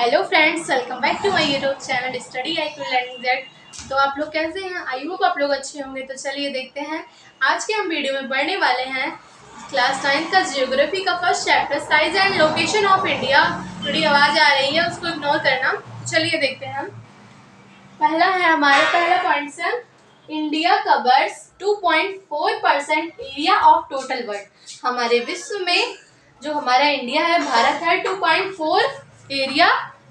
Hello friends, welcome back to my YouTube channel study IQ learning Z. तो आप लोग कैसे हैं? आई होप आप लोग अच्छे होंगे। तो चलिए देखते हैं आज के हम वीडियो में पढ़ने वाले हैं क्लास 9 का जियोग्राफी का first chapter size and location of India. थोड़ी आवाज़ आ रही है, उसको इग्नोर करना। चलिए देखते हैं। पहला पॉइंट है, India covers 2.4% area of total world. हमारे विश्व में जो हमारा इंडिया है, भारत है,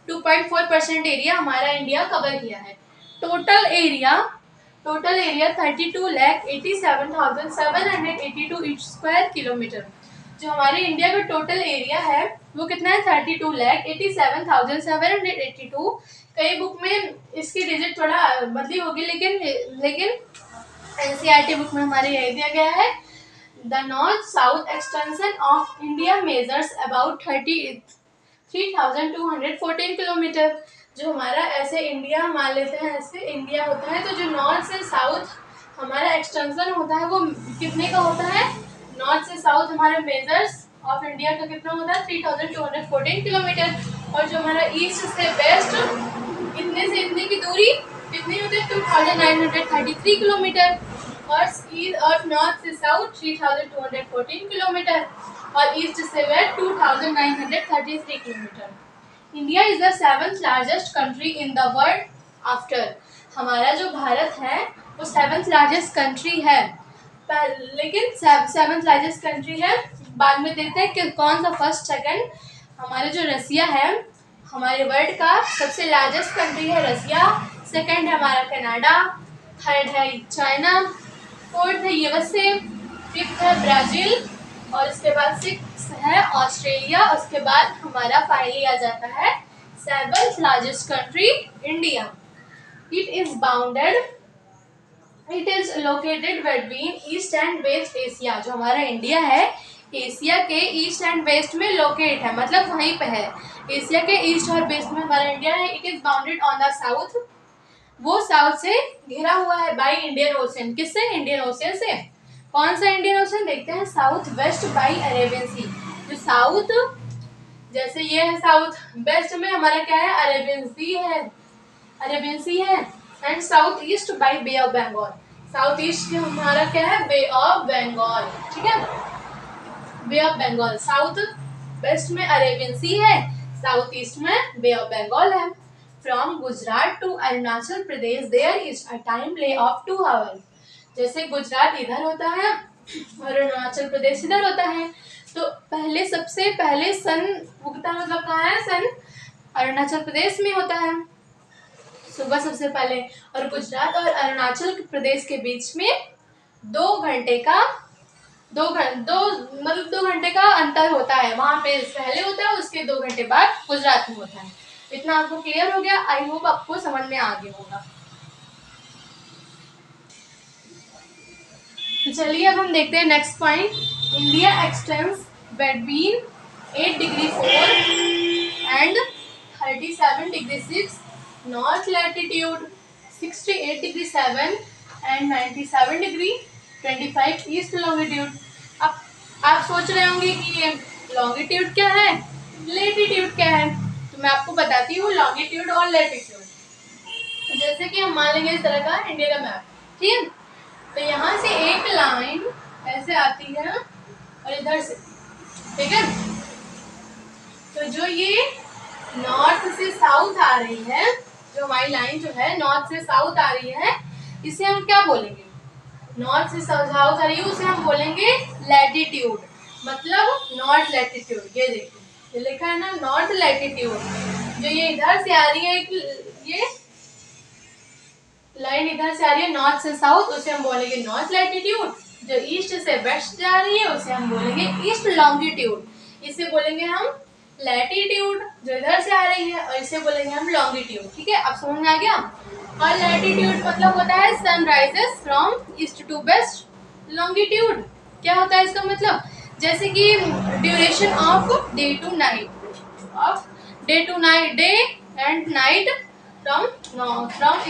2.4% एरिया हमारा इंडिया कवर किया है। Total area 32,87,782 square kilometre. जो हमारे इंडिया का टोटल एरिया है वो कितना है? 32,87,782। कई बुक में इसकी डिजिट थोड़ा बदली होगी, लेकिन NCERT बुक में हमारे यही दिया गया है। The north south extension of India measures about 3,214 kilometre. जो हमारा ऐसे इंडिया मान लेते हैं, ऐसे इंडिया होता है, तो जो नॉर्थ से साउथ हमारा एक्सटेंशन होता है वो कितने का होता है? नॉर्थ से साउथ हमारे मेजर्स ऑफ इंडिया का कितना होता है? 3,214 किलोमीटर। और जो हमारा ईस्ट से वेस्ट इतने से इतने की दूरी कितनी होती है? 2,933 किलोमीटर। और नॉर्थ से साउथ 3,214 किलोमीटर और ईस्ट से west 2,933 kilometre. India is the 7th largest country in the world after. हमारा जो भारत है वो 7th लार्जेस्ट कंट्री है, लेकिन 7th लार्जेस्ट कंट्री है। बाद में देखते हैं कि कौन सा फर्स्ट सेकंड। हमारे जो रसिया है, हमारे वर्ल्ड का सबसे लार्जेस्ट कंट्री है रसिया। सेकंड है हमारा कनाडा, थर्ड है चाइना, फोर्थ है USA, फिफ्थ है ब्राज़ील और इसके बाद सिक्स है ऑस्ट्रेलिया। उसके बाद हमारा फाइनली आ जाता है 7th largest country India. It is located between east and west Asia. जो हमारा इंडिया है एशिया के ईस्ट एंड वेस्ट में लोकेट है, मतलब वहीं पे है। एशिया के ईस्ट और वेस्ट में हमारा इंडिया है। It is bounded on the south, वो साउथ से घिरा हुआ है बाय इंडियन ओशन। किससे? इंडियन ओशन से। कौन सा इंडियन ओशन? देखते हैं। साउथ वेस्ट बाय अरेबियन सी। जो साउथ, जैसे ये है साउथ, वेस्ट में हमारा क्या है? अरेबियन सी है। And south east by bay of Bengal. South east हमारा क्या है? Bay of Bengal. ठीक है, bay of Bengal. South west में अरेबियन सी है, साउथ ईस्ट में बे ऑफ बंगाल है। From Gujarat to Arunachal Pradesh there is a time delay of 2 hours। जैसे गुजरात इधर होता है और अरुणाचल प्रदेश इधर होता है, तो सबसे पहले सन उगता मतलब कहाँ है? सन अरुणाचल प्रदेश में होता है सुबह सबसे पहले। और गुजरात और अरुणाचल प्रदेश के बीच में 2 घंटे का अंतर होता है। वहाँ पे पहले होता है, उसके 2 घंटे बाद गुजरात में होता है। इतना आपको क्लियर हो गया? आई होप आपको समझ में आ गया होगा। तो चलिए अब हम देखते हैं next point. India extends between 8 degree 4 and 37 degree 6 north latitude, 68 degree 7 and 97 degree 25 east longitude. अब आप सोच रहे होंगे कि ये लॉन्गिट्यूड क्या है, लेटिट्यूड क्या है। तो मैं आपको बताती हूँ लॉन्गिट्यूड और लेटिट्यूड। जैसे कि हम मान लेंगे इस तरह का इंडिया का मैप, ठीक है। तो यहाँ से एक लाइन ऐसे आती है और इधर से, ठीक है। तो जो ये नॉर्थ से साउथ आ रही है, जो हमारी लाइन जो है नॉर्थ से साउथ आ रही है, इसे हम क्या बोलेंगे? नॉर्थ से साउथ आ रही है, उसे हम बोलेंगे लैटिट्यूड, मतलब नॉर्थ लैटिट्यूड। ये देखिए, ये लिखा है ना नॉर्थ लैटिट्यूड। जो ये इधर से आ रही है, ये लाइन इधर से आ रही है नॉर्थ से साउथ, उसे हम बोलेंगे नॉर्थ लैटिट्यूड। जो ईस्ट से वेस्ट जा रही है उसे हम बोलेंगे ईस्ट लॉन्गिट्यूड। इसे बोलेंगे हम लैटिट्यूड, जो इधर से आ रही है, और इसे बोलेंगे हम लॉन्गिट्यूड। ठीक है, अब समझ में आ गया। और लैटिट्यूड मतलब होता है sun rises from east to west. Longitude क्या होता है इसका मतलब? जैसे कि duration of day to night, day and night from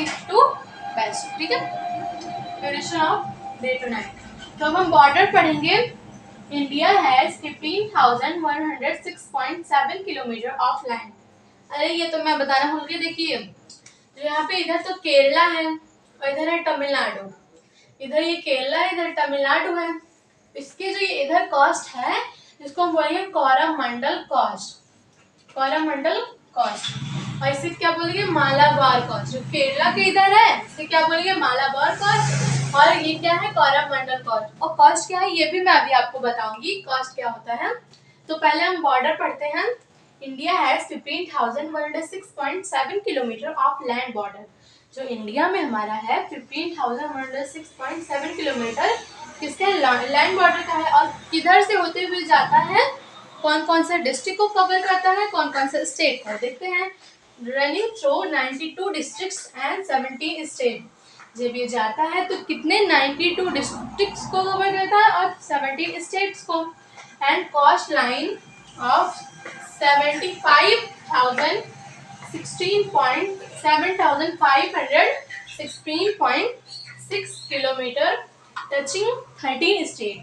east to west. ठीक है, duration of day to night. तो अब हम बॉर्डर पढ़ेंगे। India has 15,106.7 kilometre of land. अरे ये तो मैं बताना भूल गई। देखिए जो यहाँ पे इधर तो केरला है और इधर है तमिलनाडु। इधर ये केरला है, इधर तमिलनाडु है। इसके जो ये इधर कॉस्ट है इसको हम बोलेंगे कोरमंडल कॉस्ट, कोरमंडल कॉस्ट। और इसे क्या बोलेंगे, मालाबार कॉस्ट। जो केरला के इधर है इसे क्या बोलेंगे, मालाबार कॉस्ट। और ये क्या है, कोरमंडल कॉस्ट। और कॉस्ट क्या है ये भी मैं अभी आपको बताऊंगी कॉस्ट क्या होता है। तो पहले हम बॉर्डर पढ़ते हैं। India has 15,106.7 kilometre of land border. जो इंडिया में हमारा है 15,106.7 किलोमीटर किसका लैंड बॉर्डर का है। और किधर से होते हुए जाता है, कौन कौन से डिस्ट्रिक्ट को कवर करता है, कौन कौन से स्टेट को, देखते हैं। Running through 92 districts and 17 state. जब ये जाता है तो कितने 92 डिस्ट्रिक्ट्स को कवर करता है और 17 स्टेट्स को। And cost line of 7,516.6 kilometre touching 13 state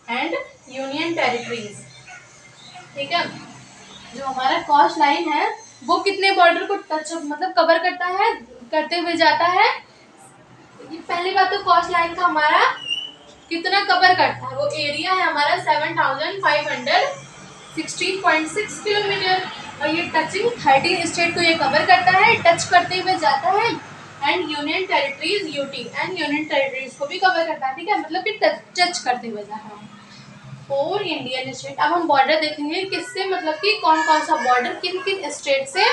and union territories. ठीक है, जो हमारा कॉस्ट लाइन है वो कितने बॉर्डर को टच मतलब कवर करता है, करते हुए जाता है। पहली बात तो कॉस्ट लाइन का हमारा कितना कवर करता है, वो एरिया है हमारा 7,516.6 किलोमीटर। और ये टचिंग 13 स्टेट को ये कवर करता है, टच करते हुए जाता है। And union territories UT and union territories को भी कवर करता है। ठीक है, मतलब कि टच करते हुए जाता है। 4 इंडियन स्टेट। अब हम बॉर्डर देखेंगे किससे, मतलब कि कौन कौन सा बॉर्डर किन किन स्टेट से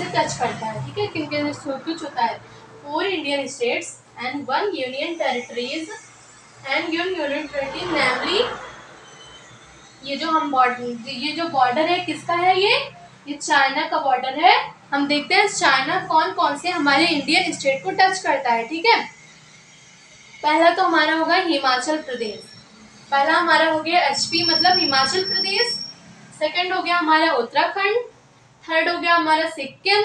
टच करता है। ठीक है, किन किन कुछ होता है। 4 Indian states and 1 union territories and union territory namely. ये जो बॉर्डर है किसका है, ये चाइना का बॉर्डर है। हम देखते हैं चाइना कौन कौन से हमारे इंडियन स्टेट को टच करता है। ठीक है, पहला तो हमारा होगा हिमाचल प्रदेश। पहला हमारा हो गया एचपी मतलब हिमाचल प्रदेश। सेकंड हो गया हमारा उत्तराखंड। थर्ड हो गया हमारा सिक्किम।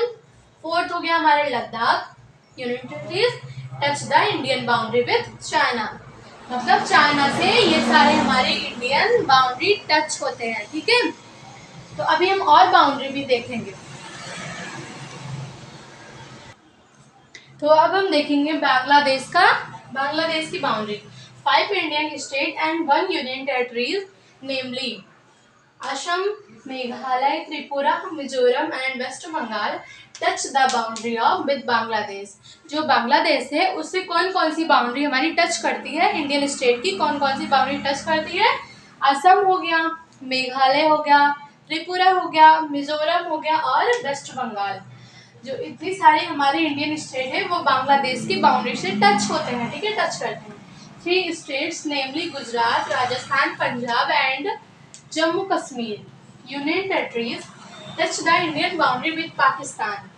फोर्थ हो गया हमारा Ladakh. Union territories touch the Indian boundary with China, मतलब चाइना से ये सारे हमारे इंडियन बाउंड्री टच होते हैं। ठीक है, तो अभी हम और बाउंड्री भी देखेंगे। तो अब हम देखेंगे बांग्लादेश की boundary. 5 Indian state and 1 union territories namely Assam, Meghalaya, Tripura, Mizoram and west Bengal touch the boundary of with Bangladesh. जो बांग्लादेश है उससे कौन कौन सी बाउंड्री हमारी टच करती है, इंडियन स्टेट की कौन कौन सी बाउंड्री टच करती है। असम हो गया, मेघालय हो गया, त्रिपुरा हो गया, मिजोरम हो गया और वेस्ट बंगाल। जो इतनी सारी हमारे इंडियन स्टेट है वो बांग्लादेश की बाउंड्री से टच होते हैं। ठीक है, टच करते हैं। 3 states namely Gujarat, Rajasthan, Punjab and Jammu Kashmir union territories touch the Indian boundary with Pakistan.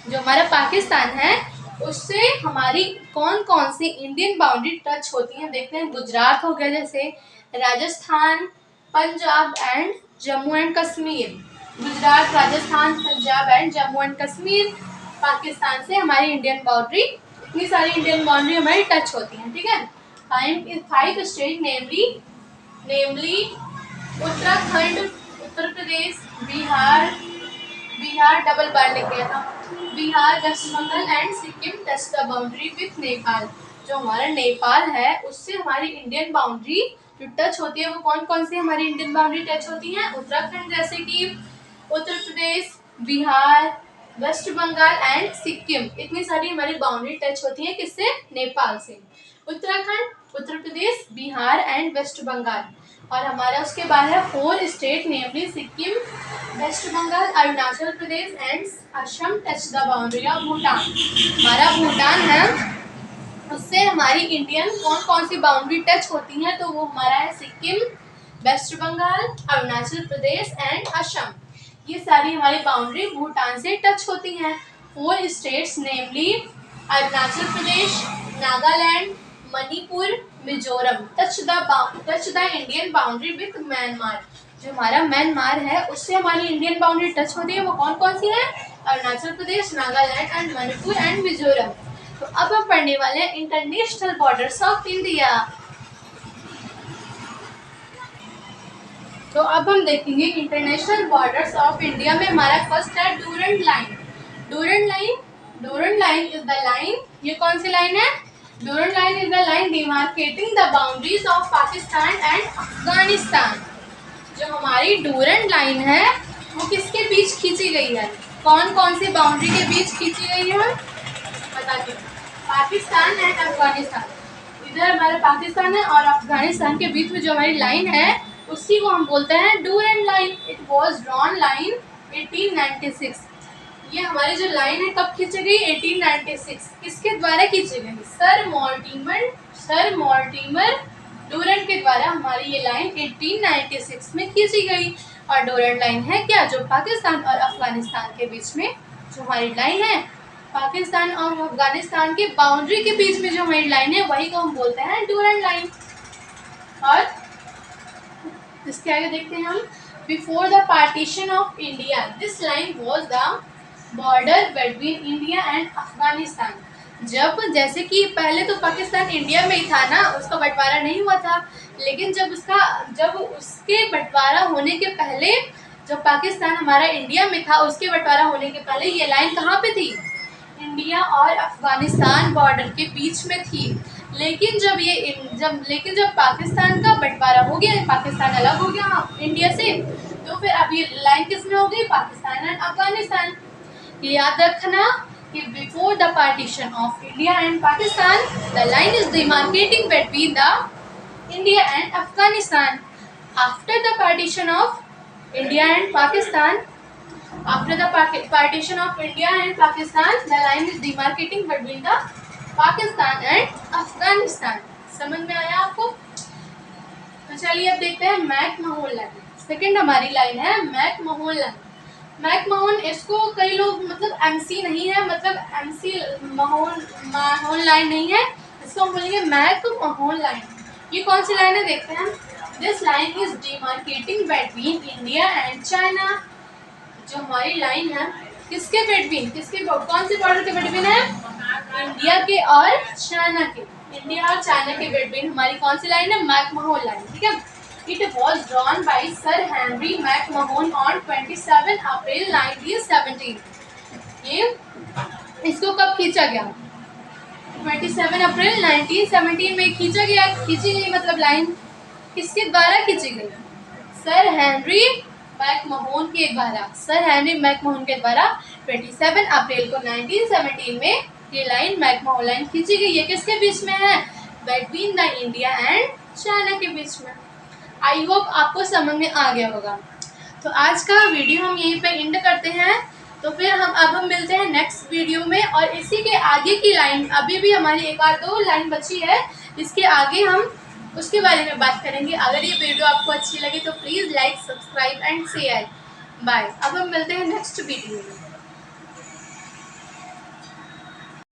जो हमारा पाकिस्तान है उससे हमारी कौन कौन सी इंडियन बाउंड्री टच होती है, देखते हैं। गुजरात हो गया, जैसे Rajasthan, Punjab and Jammu and Kashmir. Gujarat, Rajasthan, Punjab and Jammu and Kashmir Pakistan से हमारी इंडियन बाउंड्री, इतनी सारी इंडियन बाउंड्री हमारी टच होती हैं। ठीक है, 5 state namely Uttarakhand, Uttar Pradesh, Bihar double बार लिख दिया था, Bihar, west Bengal and Sikkim touch the boundary with Nepal. जो हमारा नेपाल है उससे हमारी इंडियन बाउंड्री जो टच होती है वो कौन कौन सी हमारी इंडियन बाउंड्री टच होती है। उत्तराखंड, जैसे कि उत्तर प्रदेश, बिहार, वेस्ट बंगाल एंड सिक्किम, इतनी सारी हमारी बाउंड्री टच होती है किससे, नेपाल से। Uttarakhand, Uttar Pradesh, Bihar and west Bengal. और हमारा उसके बाद है 4 state namely Sikkim, west Bengal, Arunachal Pradesh and Assam touch the boundary of Bhutan. हमारा भूटान है उससे हमारी इंडियन कौन कौन सी बाउंड्री टच होती हैं, तो वो हमारा है सिक्किम, वेस्ट बंगाल, अरुणाचल प्रदेश एंड असम। ये सारी हमारी बाउंड्री भूटान से टच होती हैं। 4 states namely Arunachal Pradesh, Nagaland, Manipur, Mizoram touch the Indian boundary with Myanmar. जो हमारा म्यांमार है उससे हमारी इंडियन बाउंड्री टच होती है, वो कौन कौन सी है, अरुणाचल प्रदेश, नागालैंड एंड मणिपुर एंड मिजोरम। तो अब हम पढ़ने वाले हैं इंटरनेशनल बॉर्डर्स ऑफ इंडिया। तो अब हम देखेंगे इंटरनेशनल बॉर्डर्स ऑफ इंडिया में हमारा फर्स्ट है Durand line. Durand line is the line, ये कौन सी लाइन है? Durand line is the line demarcating the boundaries of Pakistan and Afghanistan. जो हमारी डूरंट लाइन है वो किसके बीच खींची गई है? कौन कौन सी बाउंड्री के बीच खींची गई है बताती हूँ। पाकिस्तान एंड अफगानिस्तान, इधर हमारा पाकिस्तान है और अफगानिस्तान के बीच में जो हमारी लाइन है उसी को हम बोलते हैं Durand line. It was drawn line 1896। ये हमारी जो लाइन है कब खींची गई? 1896। किसके द्वारा खींची गई? सर मॉर्टिमर डूरंट के द्वारा हमारी ये लाइन 1896 में खींची गई। और डूरंट लाइन है क्या? जो पाकिस्तान और अफगानिस्तान के बीच में जो हमारी लाइन है, पाकिस्तान और अफगानिस्तान की बाउंड्री के बीच में जो हमारी लाइन है वही को हम बोलते हैं डूरंट लाइन। और इसके आगे देखते हैं हम, before the partition of India this line was the border between India and Afghanistan. जब जैसे कि पहले तो पाकिस्तान इंडिया में ही था ना, उसका बंटवारा नहीं हुआ था, लेकिन जब उसके बंटवारा होने के पहले, जब पाकिस्तान हमारा इंडिया में था उसके बंटवारा होने के पहले ये लाइन कहाँ पे थी? इंडिया और अफगानिस्तान बॉर्डर के बीच में थी। लेकिन जब पाकिस्तान का बंटवारा हो गया, पाकिस्तान अलग हो गया इंडिया से, तो फिर अब ये लाइन किस में हो गई? पाकिस्तान एंड अफगानिस्तान। ये याद रखना कि before the partition of India and Pakistan the line is demarcating between the India and Afghanistan. After the partition of India and Pakistan, after the partition of India and Pakistan, the line is demarcating between the Pakistan and Afghanistan। समझ में आया आपको? तो चलिए अब देखते हैं McMahon line. Second हमारी लाइन है मैकमोहन लाइन। मैकमोहन, इसको कई लोग मतलब एमसी नहीं है, मतलब एमसी मोहन लाइन नहीं है, इसको हम बोलेंगे मैकमोहन लाइन। ये कौन सी लाइन है देखते हैं। This line is demarcating between India and China. जो हमारी लाइन है किसके बिटवीन, कौन से बॉर्डर के बिटवीन है? इंडिया के और चाइना के, इंडिया और चाइना के बिटवीन हमारी कौन सी लाइन है? McMahon line. ठीक है। It was drawn by sir Henry McMahon on 27 अप्रैल 1917। ये इसको कब खींचा गया? 27 अप्रैल 1917 में खींचा गया। खींची गई मतलब लाइन किसके द्वारा खींची गई? सर हेनरी मैकमोहन के द्वारा। सर हेनरी मैकमोहन के द्वारा 27 अप्रैल को 1917 में ये लाइन मैकमोहन लाइन खींची गई। ये किसके बीच में है? Between the India and China के बीच में। आई होप आपको समझ में आ गया होगा। तो आज का वीडियो हम यहीं पे एंड करते हैं। तो फिर हम मिलते हैं नेक्स्ट वीडियो में, और इसी के आगे की लाइन, अभी भी हमारी एक आध दो लाइन बची है, इसके आगे हम उसके बारे में बात करेंगे। अगर ये वीडियो आपको अच्छी लगी तो please like, subscribe and share. Bye. अब हम मिलते हैं नेक्स्ट वीडियो में।